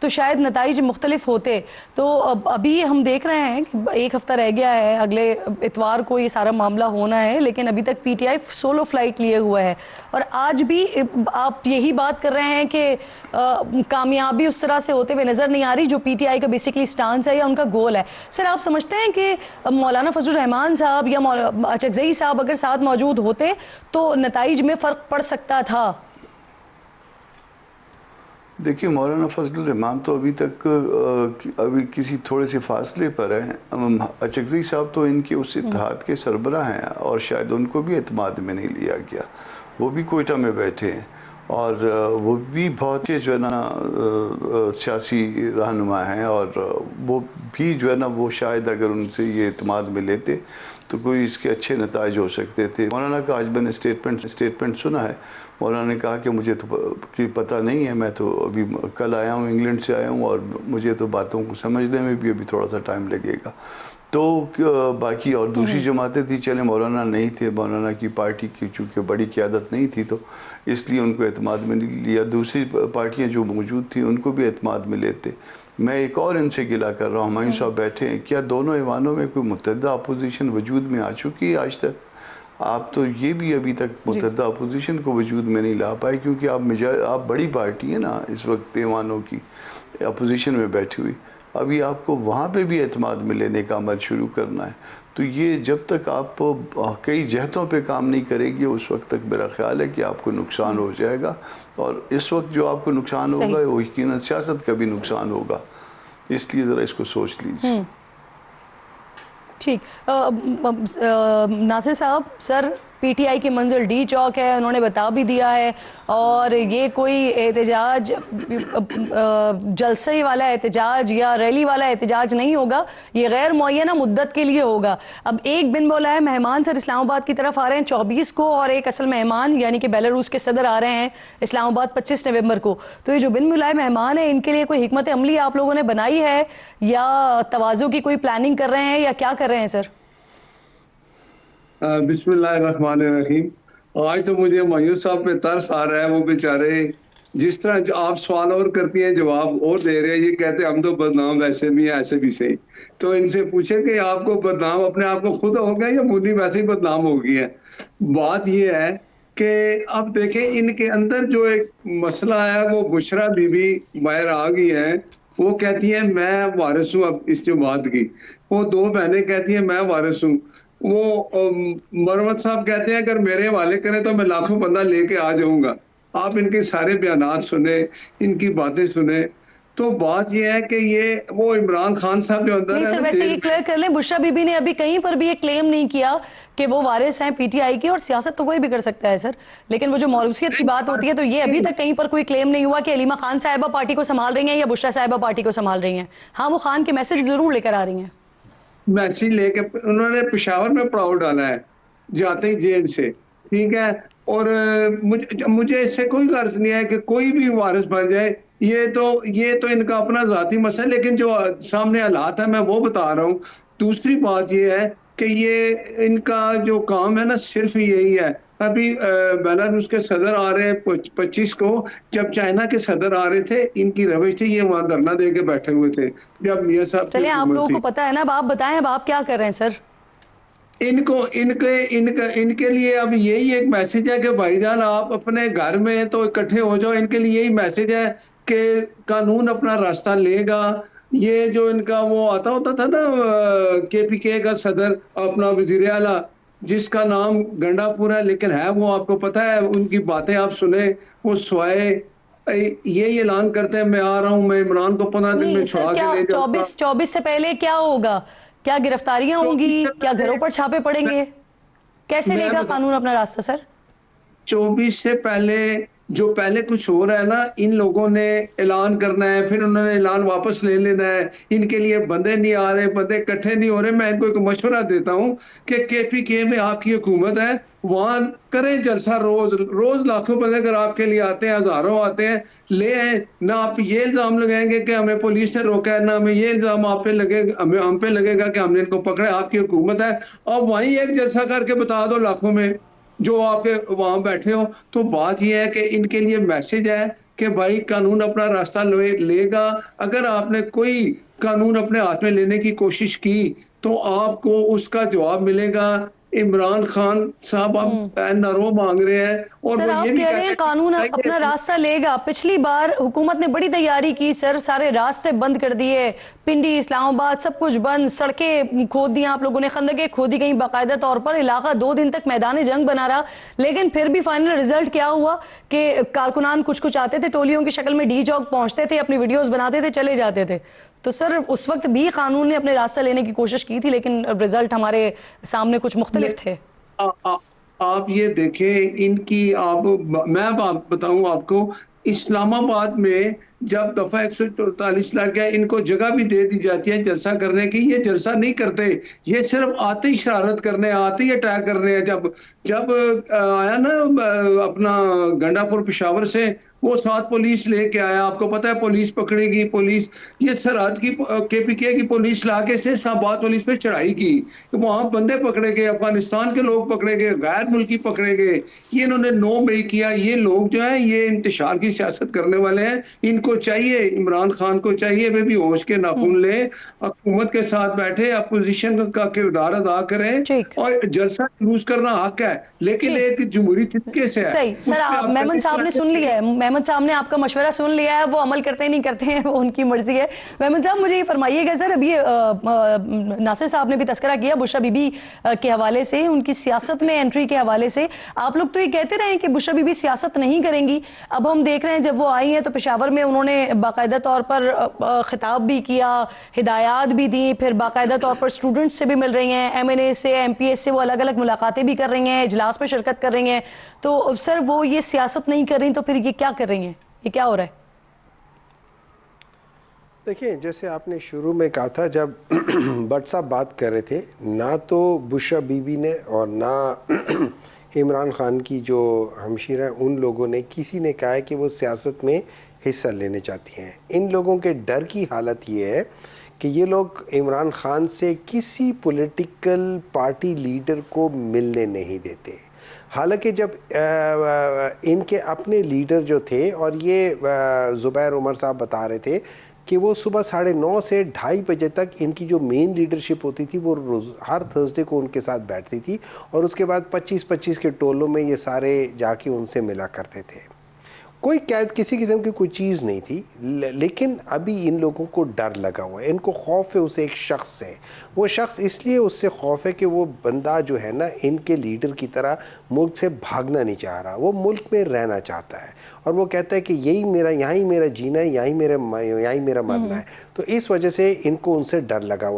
तो शायद नताइज मुख्तलिफ होते। तो अभी हम देख रहे हैं कि एक हफ्ता रह गया है, अगले इतवार को ये सारा मामला होना है, लेकिन अभी तक पीटीआई सोलो फ्लाइट लिए हुआ है। और आज भी आप यही बात कर रहे हैं कि कामयाबी उस तरह से होते हुए नजर नहीं आ रही जो पीटीआई का बेसिकली स्टांस है या उनका गोल है। सर, आप समझते हैं कि मौलाना फजलुर रहमान साहब या अचकज़ई साहब अगर साथ मौजूद होते तो नताइज में फ़र्क पड़ सकता था? देखिए, मौलाना फजलुर रहमान तो अभी तक अभी किसी थोड़े से फासले पर हैं। अचकज़ई साहब तो इनके उस इत्तेहाद के सरबराह हैं और शायद उनको भी एतमाद में नहीं लिया गया। वो भी कोयटा में बैठे हैं और वो भी बहुत ही जो है ना सियासी रहनुमा हैं और वो भी जो है ना वो शायद अगर उनसे ये एतमाद में लेते तो कोई इसके अच्छे नताइज हो सकते थे। मौलाना का आज मैंने स्टेटमेंट सुना है। मौलाना ने कहा कि मुझे तो कि पता नहीं है, मैं तो अभी कल आया हूँ, इंग्लैंड से आया हूँ और मुझे तो बातों को समझने में भी अभी थोड़ा सा टाइम लगेगा। तो बाकी और दूसरी जमातें थी, चले मौलाना नहीं थे, मौलाना की पार्टी की चूँकि बड़ी क़यादत नहीं थी तो इसलिए उनको एतमाद में नहीं लिया। दूसरी पार्टियाँ जो मौजूद थी उनको भी एतमाद में लेते। मैं एक और इनसे गिला कर रहा हूँ, हुमायूं साहब बैठे हैं, क्या दोनों ऐवानों में कोई मुत्तहदा अपोजिशन वजूद में आ चुकी है आज तक? आप तो ये भी अभी तक मुत्तहदा अपोजिशन को वजूद में नहीं ला पाए क्योंकि आप बड़ी पार्टी है ना इस वक्त ऐवानों की अपोजिशन में बैठी हुई। अभी आपको वहाँ पे भी एतमाद में लेने का अमल शुरू करना है। तो ये जब तक आप कई जहतों पे काम नहीं करेगी उस वक्त तक मेरा ख्याल है कि आपको नुकसान हो जाएगा। और इस वक्त जो आपको नुकसान होगा वो यकीनन सियासत का भी नुकसान होगा, इसलिए ज़रा इसको सोच लीजिए। ठीक। नासिर साहब, सर पीटीआई की मंजिल डी चौक है, उन्होंने बता भी दिया है, और ये कोई एहतजाज जलसे वाला एहतजाज या रैली वाला एहतजाज नहीं होगा, ये गैर मुअय्यना मुद्दत के लिए होगा। अब एक बिन बोला है मेहमान सर इस्लामाबाद की तरफ आ रहे हैं 24 को और एक असल मेहमान यानी कि बेलारूस के सदर आ रहे हैं इस्लामाबाद 25 नवंबर को। तो ये जो बिन बुलाए मेहमान है इनके लिए कोई हिकमत अमली आप लोगों ने बनाई है या तवाज़ु की कोई प्लानिंग कर रहे हैं या क्या कर रहे हैं सर? बिस्मिल्लाहिर्रहमानिर्रहीम। आज तो मुझे मायूस साहब पे तरस आ रहा है। वो बेचारे जिस तरह आप सवाल और करती हैं जवाब और दे रहे हैं, ये कहते हैं हम तो बदनाम वैसे भी हैं ऐसे भी सही। तो इनसे पूछे कि आपको बदनाम अपने आप को खुद हो गया या मुन्नी वैसे ही बदनाम हो गई है। बात ये है कि अब देखें इनके अंदर जो एक मसला है वो बुशरा बीबी बाहर आ गई है। वो कहती है मैं वारिस हूँ अब इस जमात की। वो दो बहनें कहती हैं मैं वारिस हूँ। वो मरवत साहब कहते हैं अगर मेरे हवाले करें तो मैं लाखों बंदा लेके आ जाऊंगा। आप इनके सारे बयानात सुने, इनकी बातें सुने, तो बात ये है कि ये वो इमरान खान साहब जो अंदर नहीं है सर, वैसे ये क्लियर कर लें, बुशरा बीबी ने अभी कहीं पर भी ये क्लेम नहीं किया कि वो वारिस हैं पीटीआई की, और सियासत तो कोई भी कर सकता है सर, लेकिन वो जो मौरूसियत की बात होती है तो ये अभी तक कहीं पर कोई क्लेम नहीं हुआ कि अलीमा खान साहिबा पार्टी को संभाल रही हैं या बुशरा साहिबा पार्टी को संभाल रही हैं। हाँ, वो खान के मैसेज जरूर लेकर आ रही हैं। मैसेज लेके उन्होंने पेशावर में पड़ाव डाला है जाते ही जेल से, ठीक है। और मुझे इससे कोई गर्ज नहीं है कि कोई भी वारिस बन जाए। ये तो इनका अपना जाती मसला है, लेकिन जो सामने हालात है मैं वो बता रहा हूँ। दूसरी बात ये है कि ये इनका जो काम है ना सिर्फ यही है। अभी बेलारूस के सदर आ रहे हैं 25 को। जब चाइना के सदर आ रहे थे इनकी रविश थी, ये वहां धरना दे के बैठे हुए थे जब मियां साहब। चलिए, आप लोगों को पता है ना, अब आप बताएं अब आप क्या कर रहे हैं सर? इनके लिए अब यही एक मैसेज है कि भाईजान आप अपने घर में तो इकट्ठे हो जाओ। इनके लिए यही मैसेज है कि कानून अपना रास्ता लेगा। ये जो इनका वो आता होता था ना केपीके का सदर अपना वजीर आला जिसका नाम गंडापुर है, लेकिन है वो आपको पता है, उनकी बातें आप सुने, वो स्वाए ये ऐलान करते हैं मैं आ रहा हूँ, मैं इमरान को 15 दिन में छुड़ा के ले जाऊंगा। 24 से पहले क्या होगा? क्या गिरफ्तारियां होंगी? क्या घरों पर छापे पड़ेंगे? कैसे लेगा कानून अपना रास्ता सर? 24 से पहले जो पहले कुछ हो रहा है ना, इन लोगों ने ऐलान करना है, फिर उन्होंने ऐलान वापस ले लेना है। इनके लिए बंदे नहीं आ रहे, बंदे इकट्ठे नहीं हो रहे। मैं इनको एक मशवरा देता हूं कि केपीके में आपकी हुकूमत है, वहां करें जलसा। रोज रोज लाखों बंदे अगर आपके लिए आते हैं, हजारों आते हैं, ले आए ना। आप ये इल्जाम लगाएंगे कि हमें पुलिस ने रोका है, ना हमें ये इल्जाम आप पे लगेगा, हम पे लगेगा कि हमने इनको पकड़ा। आपकी हुकूमत है और वहीं एक जलसा करके बता दो लाखों में जो आपके वहां बैठे हो। तो बात यह है कि इनके लिए मैसेज है कि भाई कानून अपना रास्ता लेगा। अगर आपने कोई कानून अपने हाथ में लेने की कोशिश की तो आपको उसका जवाब मिलेगा। इमरान खान साहब अब एनआरओ मांग रहे हैं और सर वो आप ये भी कह रहे कहते हैं हैं कानून कि अपना रास्ता लेगा। पिछली बार हुकूमत ने बड़ी तैयारी की सर, सारे रास्ते बंद कर दिए, पिंडी इस्लामाबाद सब कुछ बंद, सड़कें खोद दी आप लोगों ने, खंदकें खोदी गई बाकायदा तौर पर, इलाका 2 दिन तक मैदान जंग बना रहा। लेकिन फिर भी फाइनल रिजल्ट क्या हुआ कि कारकुनान कुछ कुछ आते थे, टोलियों की शक्ल में डी चौक पहुंचते थे, अपनी वीडियोस बनाते थे, चले जाते थे। तो सर उस वक्त भी कानून ने अपने रास्ता लेने की कोशिश की थी, लेकिन रिजल्ट हमारे सामने कुछ मुख्तलिफ थे। आ, आ, आप ये देखें इनकी मैं बात बताऊं आपको। इस्लामाबाद में जब दफा 144 लग गया, इनको जगह भी दे दी जाती है जलसा करने की, ये जलसा नहीं करते। ये सिर्फ आते ही शरारत करने, आते ही अटैक करने हैं। जब जब आया ना अपना गंडापुर पेशावर से, वो साथ पुलिस लेके आया, आपको पता है पुलिस पकड़ेगी, पुलिस ये सरहद की केपीके की पुलिस लाके से इस्लामाबाद पुलिस पे चढ़ाई की, वहां बंदे पकड़े गए, अफगानिस्तान के लोग पकड़े गए, गैर मुल्की पकड़े गए। ये इन्होंने 9 मई किया। ये लोग जो है ये इंतशार की सियासत करने वाले हैं। इनको चाहिए, इमरान खान को चाहिए वे भी होश के नाखून ले, हुकूमत के साथ बैठे, अपोजिशन का किरदार अदा करें। ठीक और जलसा यूज करना हक है, लेकिन ठीक, एक जमहूरी तरीके से है। सही सर। आप मेमन साहब ने सुन लिया है, मेमन साहब ने आपका मशवरा सुन लिया है, वो अमल करते नहीं करते हैं वो उनकी मर्जी है। मेमन साहब मुझे ये फरमाइएगा सर, अभी नासिर साहब ने भी तस्करा किया बुशरा बीबी के हवाले से, उनकी सियासत में एंट्री के हवाले से। आप लोग तो ये कहते रहे कि बुशरा बीबी सियासत नहीं करेंगी। अब हम देख रहे हैं जब वो आई हैं तो पेशावर में उन्होंने बाकायदा तौर पर खिताब भी किया, हिदायत भी दी, फिर बाकायदा तौर पर स्टूडेंट्स से भी मिल रही हैं, MNA से, MPS से वो अलग अलग मुलाकातें भी कर रही हैं, इजलास में शिरकत कर रही हैं। तो सर वो ये सियासत नहीं कर रही तो फिर ये क्या कर रही हैं, ये क्या हो रहा है? देखिए, जैसे आपने शुरू में कहा था जब भट्ट साहब बात कर रहे थे, ना तो बुशरा बीबी ने और ना इमरान खान की जो हमशीर हैं उन लोगों ने, किसी ने कहा है कि वो सियासत में हिस्सा लेने चाहती हैं। इन लोगों के डर की हालत ये है कि ये लोग इमरान खान से किसी पॉलिटिकल पार्टी लीडर को मिलने नहीं देते। हालांकि जब इनके अपने लीडर जो थे, और ये जुबैर उमर साहब बता रहे थे कि वो सुबह 9:30 से 2:30 बजे तक इनकी जो मेन लीडरशिप होती थी वो हर थर्सडे को उनके साथ बैठती थी, और उसके बाद 25-25 के टोलों में ये सारे जाके उनसे मिला करते थे। कोई कैद किसी किस्म की कोई चीज़ नहीं थी, लेकिन अभी इन लोगों को डर लगा हुआ है, इनको खौफ है उसे एक शख्स से। वो शख्स इसलिए उससे खौफ है कि वो बंदा जो है ना इनके लीडर की तरह मुल्क से भागना नहीं चाह रहा, वो मुल्क में रहना चाहता है, और वो कहता है कि यही मेरा, यहाँ ही मेरा जीना है, यहीं मेरा मरना है। तो इस वजह से इनको उनसे डर लगा हुआ है।